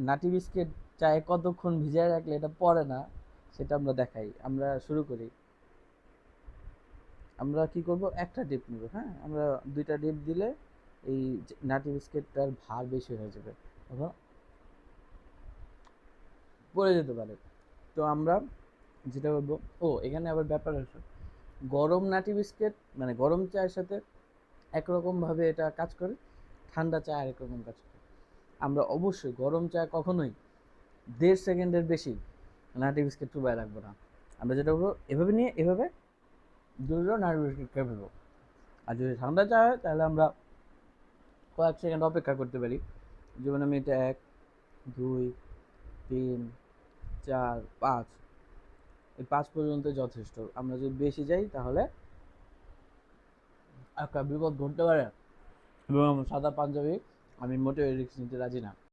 নাটি biscuit চায়ে কতক্ষণ ভিজায় রাখলে এটা পড়ে না সেটা আমরা দেখাই। আমরা শুরু করি। আমরা কি করব, একটা ডিপ নেব। হ্যাঁ, আমরা 2টা ডিপ দিলে এই নাটি বিস্কিটটার ভার বেশি হয়ে যাবে, তখন পড়ে যেতে পারে। তো আমরা যেটা করবো, এখানে আবার ব্যাপার আছে, গরম নাটি বিস্কিট মানে গরম চায়ের সাথে একরকম ভাবে এটা কাজ করে, ঠান্ডা চা আরেক রকম কাজ করে। আমরা অবশ্যই গরম চা কখনোই 1.5 সেকেন্ডের বেশি নাটি বিস্কিট চুবাই রাখবো না। আমরা যেটা করবো, এভাবে নিয়ে এভাবে দুটো নাটি বিস্কিট খেয়ে ফেলবো। আর যদি ঠান্ডা চা হয় তাহলে আমরা কয়েক সেকেন্ড অপেক্ষা করতে পারি। যেমন আমি এটা 1, 2, 3, 4, 5, এই 5 পর্যন্ত যথেষ্ট। আমরা যদি বেশি যাই তাহলে একটা বিপদ ঘটতে পারে, এবং সাদা পাঞ্জাবি আমি মোটেও রিস্ক নিতে রাজি না।